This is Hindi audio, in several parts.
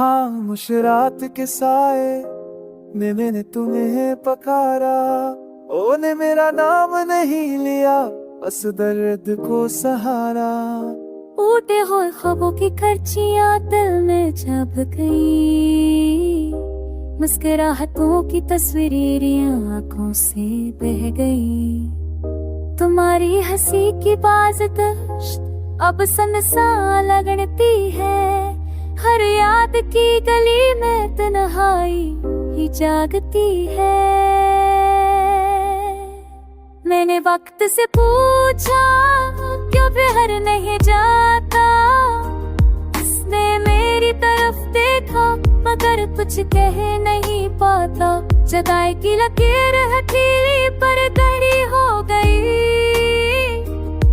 खामोश रात के साए ने मैंने तुम्हें पकारा, ओ ने मेरा नाम नहीं लिया, बस दर्द को सहारा। टूटे हुए ख्वाबों की करचियां दिल में छप गई, मुस्कुराहटों की तस्वीरें आंखों से बह गई। तुम्हारी हंसी की बाज दश्त अब सनसा लगती है, हर याद की गली में तन्हाई ही जागती है। मैंने वक्त से पूछा क्यों प्यार नहीं जाता, उसने मेरी तरफ देखा मगर कुछ कह नहीं पाता। जगाए की लकीर हथेली पर गड़ी हो गई,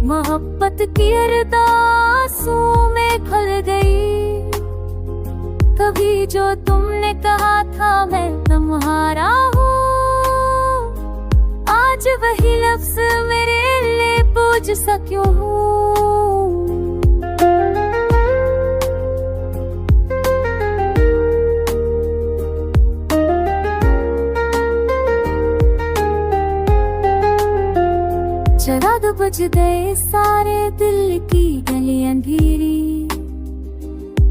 मोहब्बत की अरदासों में खल गई। कभी जो तुमने कहा था मैं तुम्हारा हूँ, आज वही लफ्ज मेरे लिए पूछ सा क्यों हूँ। जरा तो बज गए सारे दिल की गली अंधेरी,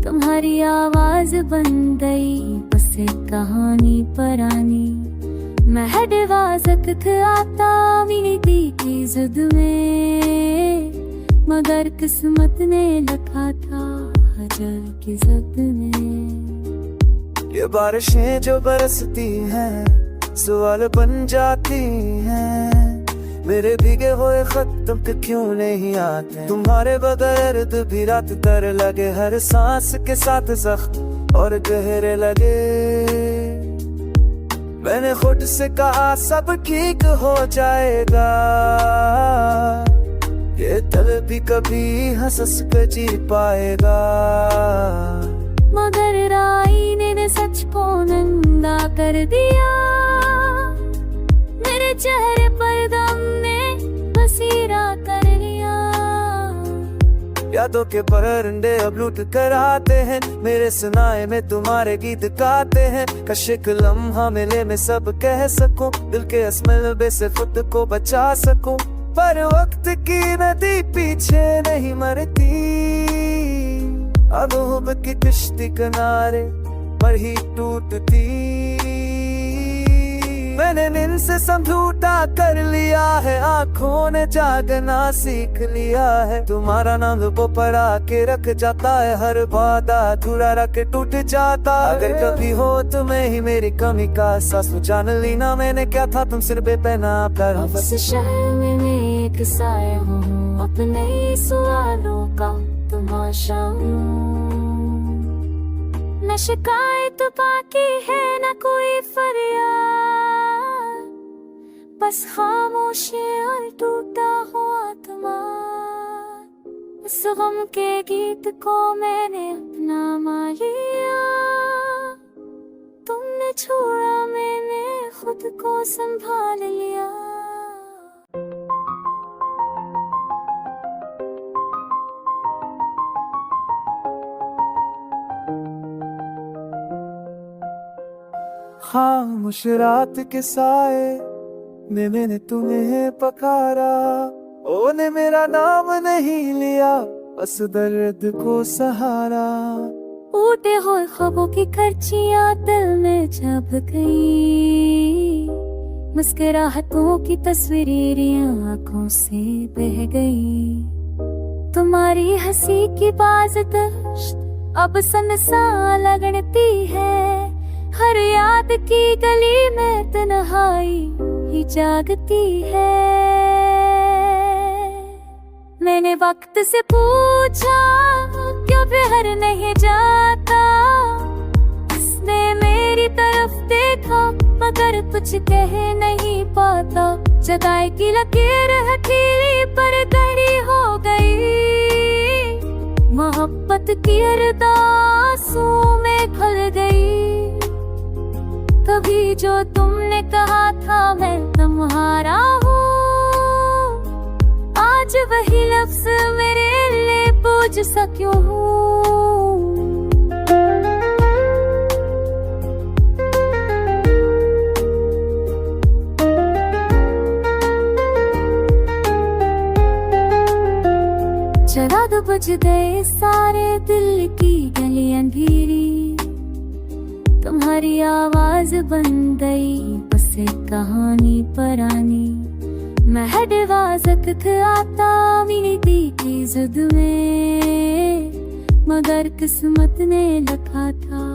तुम्हारी आवाज बन गई बस एक कहानी पुरानी। मैं दरवाज़ा आता मेरी की जिद में, मगर किस्मत ने लिखा था हजर की जिद में। ये बारिशें जो बरसती हैं सवाल बन जाती हैं, मेरे भीगे हुए खत तुम पे क्यों नहीं आते। तुम्हारे बगैर भी रात तर लगे, हर सांस के साथ जख्म और गहरे लगे। मैंने खुद से कहा सब ठीक हो जाएगा, ये दिल भी कभी हंस कर जी पाएगा। मगर आईने ने सच को नंगा कर दिया, मेरे चेहरे पर गम ने बसेरा कर लिया। यादों के परंडे अब लूट कर आते हैं, मेरे सुनाए में तुम्हारे गीत गाते हैं। कश एक लम्हा मिले मैं सब कह सकूं, दिल के असमलबे से खुद को बचा सकूं। पर वक्त की नदी पीछे नहीं मरती, अब हुब की किश्ती किनारे पर ही टूटती। मैंने नींद से समझौता कर लिया है, आंखों ने जागना सीख लिया है। तुम्हारा नाम वो पड़ा के रख जाता है, हर वादा अधूरा रख टूट जाता। अगर कभी हो तुम्हें ही मेरी कमी का एहसास, जान ली ना मैंने क्या था तुम सिर पे पहना प्यार। बस शहर में मैं एक साया हूँ, अपने ही सवालों का तमाशा हूँ। न शिकायत बाकी है न कोई फरियाद, बस खामोशी और टूटा हुआ आत्मा। इस गम के गीत को मैंने अपना मान लिया, तुमने छोड़ा मैंने खुद को संभाल लिया। खामोश रात के साए ने मैंने तुम्हें पकारा, ओ ने मेरा नाम नहीं लिया, बस दर्द को सहारा। टूटे हुए ख्वाबों की करचियां दिल में छप गई, मुस्कुराहटों की तस्वीरें आंखों से बह गई। तुम्हारी हंसी की बाज दश्त अब सनसा लगती है, हर याद की गली में तन्हाई ही जागती है। मैंने वक्त से पूछा क्यों प्यार नहीं जाता, उसने मेरी तरफ देखा मगर कुछ कह नहीं पाता। जगाए की लकीर हथेली पर गड़ी हो गई, मोहब्बत की अरदासों में खल गई। कभी जो तुमने कहा था मैं तुम्हारा हूँ, आज वही लफ्ज मेरे लिए पूछ सा क्यों हूँ। बुझ गए सारे दिल की गली अंधेरी, तुम्हारी आवाज बन गई बस एक कहानी पुरानी। मैं वक्त आता मेरी दी की जिद में, मगर किस्मत ने लिखा था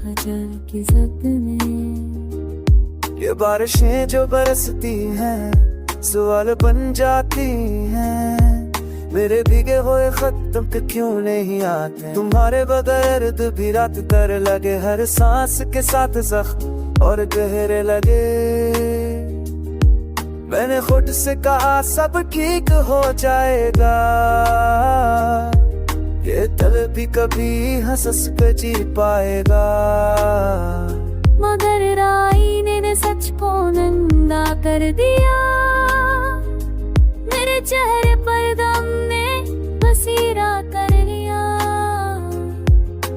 अजल की जद में। ये बारिशें जो बरसती हैं सवाल बन जाती हैं, मेरे भीगे हुए खत तुम पे क्यों नहीं आते। तुम्हारे बगैर भी रात कर लगे, हर सांस के साथ जख्म और गहरे लगे। मैंने खुद से कहा सब ठीक हो जाएगा, ये दिल भी कभी हंस कर जी पाएगा। मगर आईने ने सच को नंगा कर दिया, मेरे चेहरे पर गम ने बसेरा कर लिया।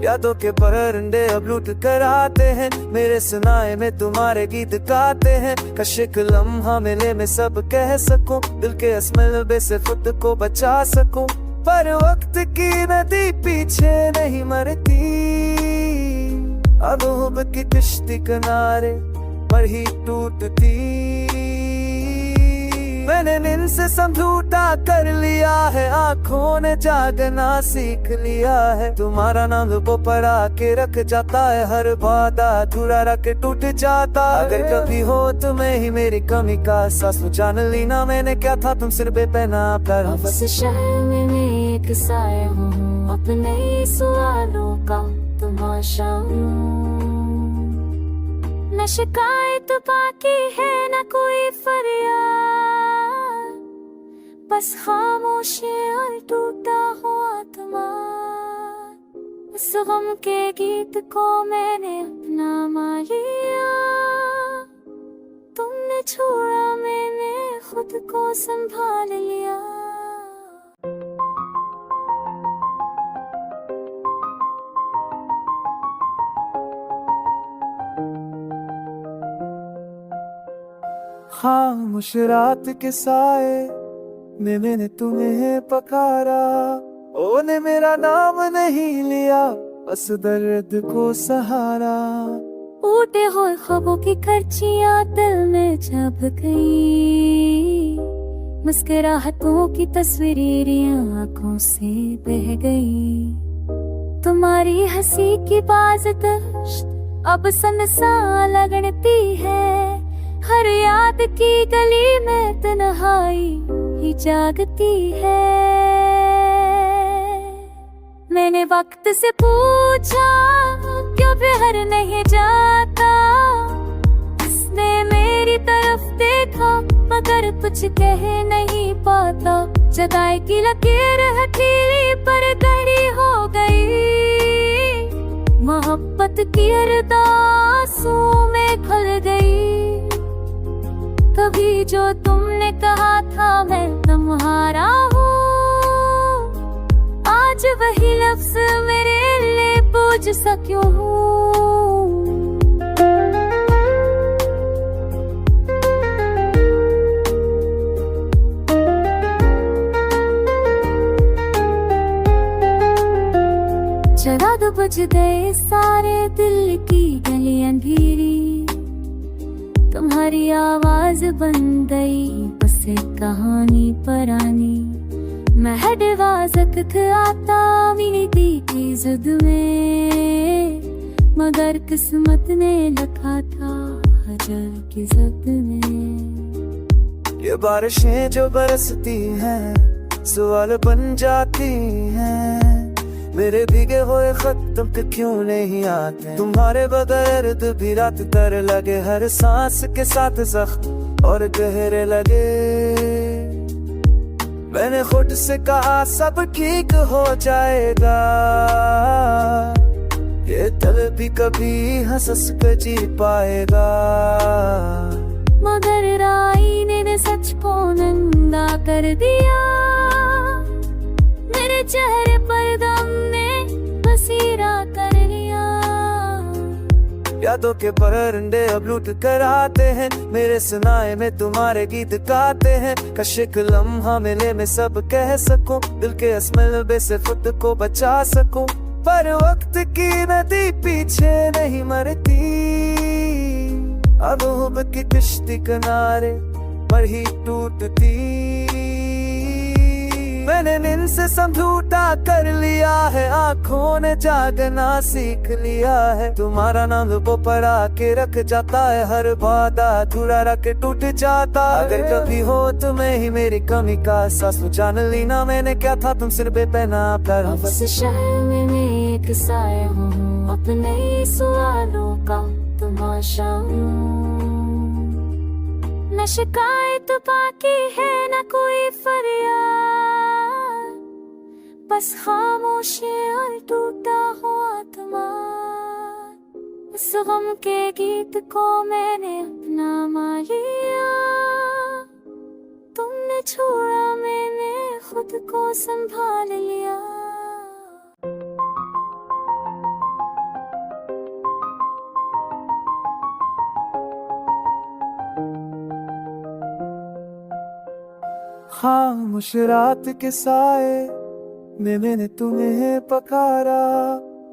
यादों के परंदे अब लूट कर आते हैं, मेरे सुनाए में तुम्हारे गीत गाते हैं। कश एक लम्हा मिले मैं सब कह सकूं, दिल के असमलबे से खुद को बचा सकूं। पर वक्त की नदी पीछे नहीं मरती, अब हुब की किश्ती किनारे पर ही टूटती। मैंने नींद से समझौता कर लिया है, आंखों ने जागना सीख लिया है। तुम्हारा नाम वो पड़ा के रख जाता है, हर वादा अधूरा रख टूट जाता। अगर कभी हो तुम्हें ही मेरी कमी का एहसास, तो जान ली ना मैंने क्या था तुम सिर पे पहना कर। बस शहर में मैं एक साया हूँ, अपने ही सवालों का तमाशा हूँ। न शिकायत बाकी है न कोई फरियाद, बस खामोशी और टूटा हुआ आत्मा। उस गम के गीत को मैंने अपना मान लिया, तुमने छोड़ा मैंने खुद को संभाल लिया। खामोश रात के साए में मैंने तुम्हें पकारा, ओ ने मेरा नाम नहीं लिया बस दर्द को सहारा। टूटे हुए ख्वाबों की करचियां दिल में छप गई, मुस्कुराहटों की तस्वीरें आंखों से बह गई। तुम्हारी हंसी की बाज दश्त अब सनसा लगती है, हर याद की गली में तन्हाई ही जागती है। मैंने वक्त से पूछा क्यों प्यार नहीं जाता, उसने मेरी तरफ देखा मगर कुछ कह नहीं पाता। जगाए की लकीर हथेली पर गड़ी हो गई, मोहब्बत की अरदासों में खल गई। कभी जो तुमने कहा था मैं तुम्हारा हूँ, आज वही लफ्ज मेरे लिए पूछ सा क्यों हूँ। जरा तो बुझ गए सारे दिल की गली अंधेरी, तुम्हारी आवाज बन गई बस एक कहानी पुरानी। मैं वक्त आता मेरी दी की जिद में, मगर किस्मत ने लिखा था अजल की जद में। ये बारिशें जो बरसती हैं सवाल बन जाती हैं, मेरे भीगे हुए खत तुम पे क्यों नहीं आते। तुम्हारे बगैर भी रात कर लगे, हर सांस के साथ जख्म और गहरे लगे। मैंने खुद से कहा सब ठीक हो जाएगा, ये दिल भी कभी हंस कर जी पाएगा। मगर आईने ने सच को नंगा कर दिया, मेरे चेहरे पर गम ने बसेरा कर लिया। यादों के परंडे अब लूट कर आते हैं, मेरे सुनाए में तुम्हारे गीत गाते हैं। कश एक लम्हा मिले मैं सब कह सकूं, दिल के असमलबे से खुद को बचा सकूं। पर वक्त की नदी पीछे नहीं मरती, अब हुब की किश्ती किनारे पर ही टूटती। मैंने नींद से समझौता कर लिया है, आंखों ने जागना सीख लिया है। तुम्हारा नाम वो पर आके रख जाता है, हर वादा अधूरा रख टूट जाता है। अगर कभी हो तुम्हें ही मेरी कमी का एहसास, तो जान ली ना मैंने क्या था तुम सिर पे पहना प्यार। बस शहर में मैं एक साया हूँ, अपने ही सवालों का तमाशा हूँ। न शिकायत बाकी है न कोई फरियाद, बस खामोशी और टूटा हुआ आत्मा। उस गम के गीत को मैंने अपना मान लिया, तुमने छोड़ा मैंने खुद को संभाल लिया। खामोश रात के साए में मैंने तुम्हें पकारा,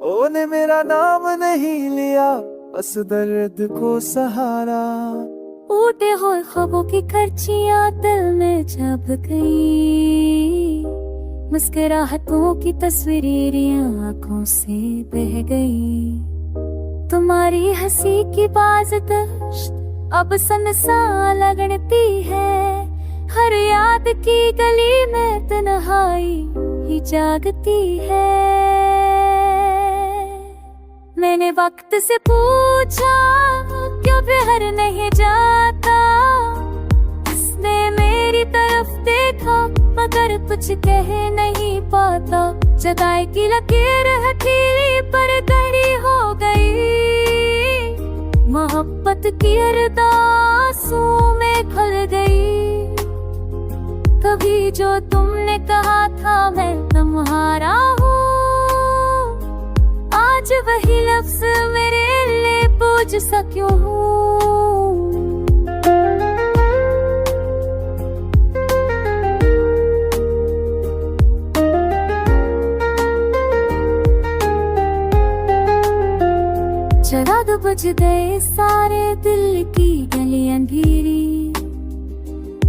ओ ने मेरा नाम नहीं लिया, बस दर्द को सहारा। टूटे हुए ख्वाबों की करचियां दिल में छप गई, मुस्कुराहटों की तस्वीरें आंखों से बह गई। तुम्हारी हंसी की बाज दश्त अब सनसा लगती है, हर याद की गली में तन्हाई ही जागती है। मैंने वक्त से पूछा क्यों प्यार नहीं जाता, उसने मेरी तरफ देखा मगर कुछ कह नहीं पाता। जगाए की लकीर हथेली पर गहरी हो गई, मोहब्बत की अरदासों में खल गई। कभी जो तुमने कहा था मैं तुम्हारा हूँ, आज वही लफ्ज मेरे लिए पूछ सा क्यों हूँ। जरा तो बुझ गए सारे दिल की गली अंधेरी,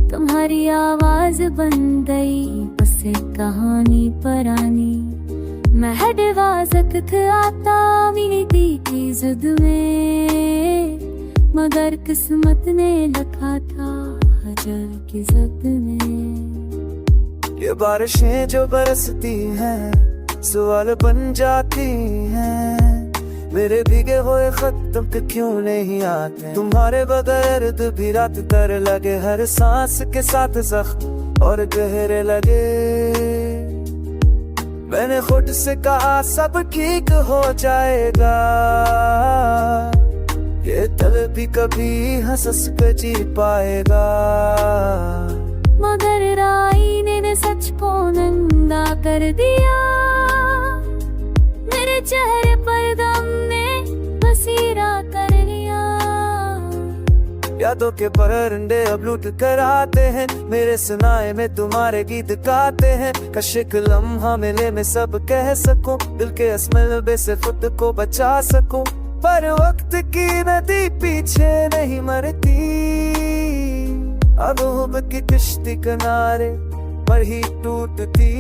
तुम्हारी आवाज बन गई बस एक कहानी पुरानी। मैं हडवाजत आता मीठी की जिद में, मगर किस्मत ने लिखा था हजर की जद में। ये बारिशें जो बरसती हैं सवाल बन जाती हैं, मेरे भीगे हुए खत तुम पे क्यों नहीं आते। तुम्हारे बगैर भी रात तर लगे, हर सांस के साथ जख्म और गहरे लगे। मैंने खुद से कहा सब ठीक हो जाएगा, ये दिल भी कभी हंस कर जी पाएगा। मगर आईने ने सच को नंगा कर दिया, मेरे चेहरे पर गम ने बसीरा कर लिया। यादों के परंडे अब लूट कर आते हैं, मेरे सुनाए में तुम्हारे गीत गाते हैं। कश एक लम्हा मिले मैं सब कह सकूं, दिल के असमलबे से खुद को बचा सकूं। पर वक्त की नदी पीछे नहीं मरती, अब हुब की किश्ती किनारे पर ही टूटती।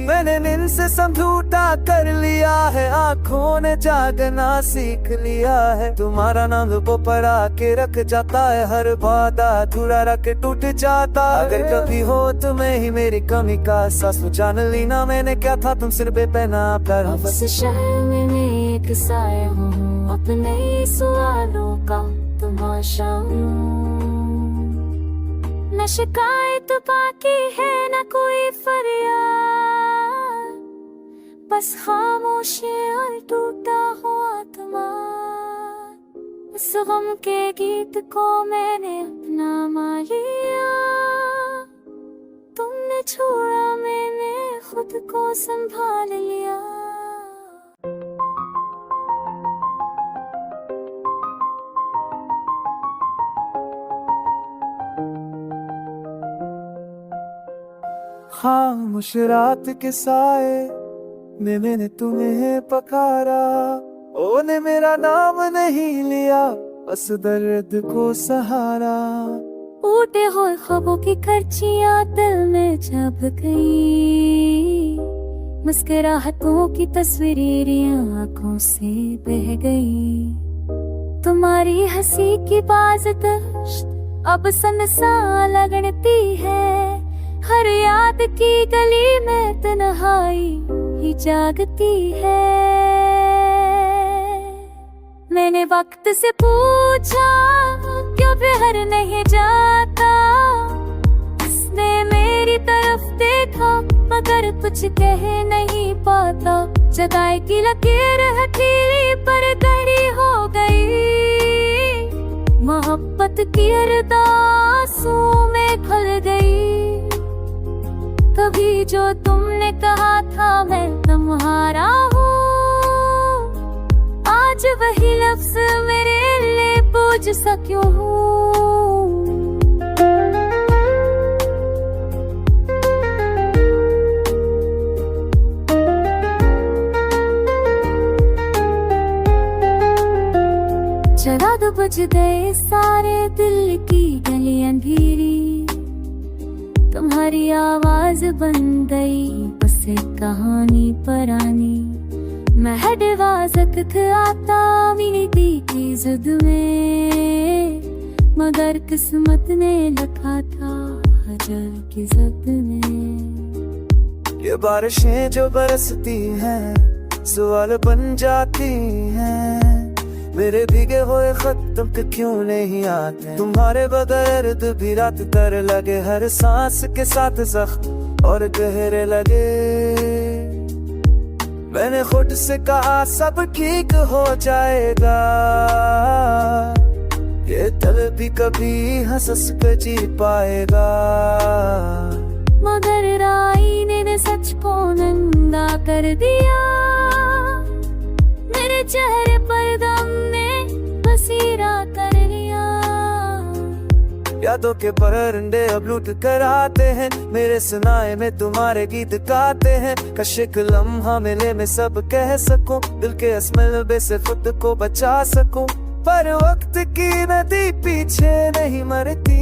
मैंने नींद से समझौता कर लिया है, आंखों ने जागना सीख लिया है। तुम्हारा नाम वो पर आके रख जाता है, हर वादा अधूरा रख टूट जाता है। अगर कभी हो तुम्हें ही मेरी कमी का एहसास, तो जान ली ना मैंने क्या था तुम सिर पे पहना प्यार। बस शहर में मैं एक साया हूँ, अपने ही सवालों का तमाशा हूँ। न शिकायत बाकी है न कोई फरियाद, बस खामोशी और टूटा हुआ आत्मा। उस गम के गीत को मैंने अपना मान लिया, तुमने छोड़ा मैंने खुद को संभाल लिया। खामोश रात के साए में मैंने तुम्हें पकारा, ओ ने मेरा नाम नहीं लिया, बस दर्द को सहारा। टूटे हुए ख्वाबों की करचियां दिल में छप गई, मुस्कुराहटों की तस्वीरें आंखों से बह गई। तुम्हारी हंसी की बाज़ अब सन लगती है, हर याद की गली में तन्हाई ही जागती है। मैंने वक्त से पूछा क्यों प्यार नहीं जाता, उसने मेरी तरफ देखा मगर कुछ कह नहीं पाता। जगाए की लकीर हथेली पर गहरी हो गई, मोहब्बत की अरदासों में खल गई। कभी जो तुमने कहा था मैं तुम्हारा हूँ, आज वही लफ्ज मेरे लिए बोझ सा क्यों हूँ। जरा तो बुझ गए सारे दिल की गली अंधेरी, तुम्हारी आवाज बन गई बस एक कहानी पुरानी। मैं वक्त आता मीठी की जिद में, मगर किस्मत ने लिखा था अजल की जद में। ये बारिशें जो बरसती हैं सवाल बन जाती हैं, मेरे भीगे हुए खत तुम क्यों नहीं आते। तुम्हारे बगैर भी रात कर लगे, हर सांस के साथ जख्म और गहरे लगे। मैंने खुद से कहा सब ठीक हो जाएगा, ये दिल भी कभी हंस कर जी पाएगा। मगर आईने ने सच को नंगा कर दिया, मेरे चेहरे पर गम ने बसीरा कर लिया। यादों के परंदे अब लूट कर आते हैं, मेरे सुनाए में तुम्हारे गीत गाते हैं। कशिक लम्हा मिले में सब कह सकूं, दिल के असमलबे से खुद को बचा सकूं। पर वक्त की नदी पीछे नहीं मरती,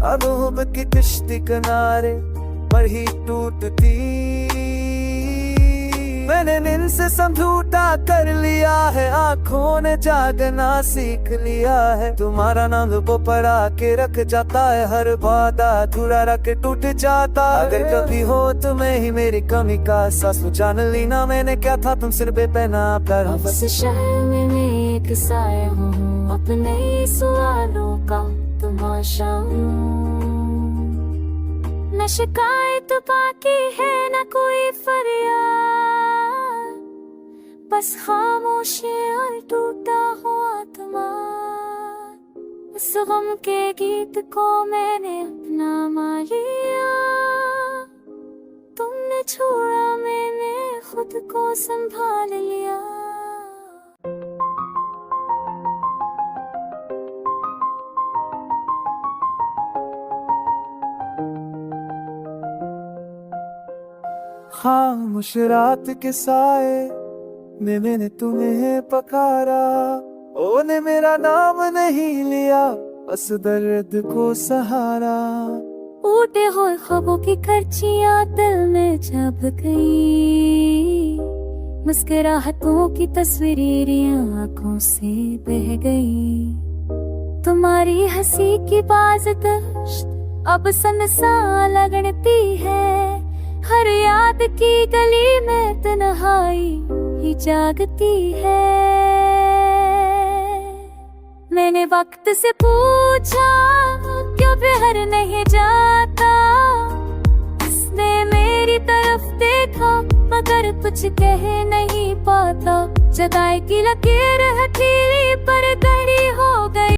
अनूब की किश्ती किनारे पर ही टूटती। मैंने नींद से समझौता कर लिया है, आंखों ने जागना सीख लिया है। तुम्हारा नाम वो पर आके रख जाता है, हर वादा अधूरा रख टूट जाता। अगर कभी हो तुम्हें ही मेरी कमी का एहसास, जान ली ना मैंने क्या था तुम सिर पे पहना कर। बस शहर में मैं एक साया हूँ, अपने ही सवालों का तमाशा हूँ। न शिकायत बाकी है न कोई फरियाद, बस खामोशी और टूटा हुआ आत्मा। उस गम के गीत को मैंने अपना मान लिया, तुमने छोड़ा मैंने खुद को संभाल लिया। खामोश रात के साए में मैंने तुम्हें पकारा, ओ ने मेरा नाम नहीं लिया, बस दर्द को सहारा। टूटे हुए ख्वाबों की करचियां दिल में छप गई, मुस्कुराहटों की तस्वीरें आंखों से बह गई। तुम्हारी हंसी की बाज़ अब सन लगती है, हर याद की गली में तन्हाई ही जागती है। मैंने वक्त से पूछा क्यों प्यार नहीं जाता, उसने मेरी तरफ देखा मगर कुछ कह नहीं पाता। जगाए की लकीर हथेली पर गहरी हो गई।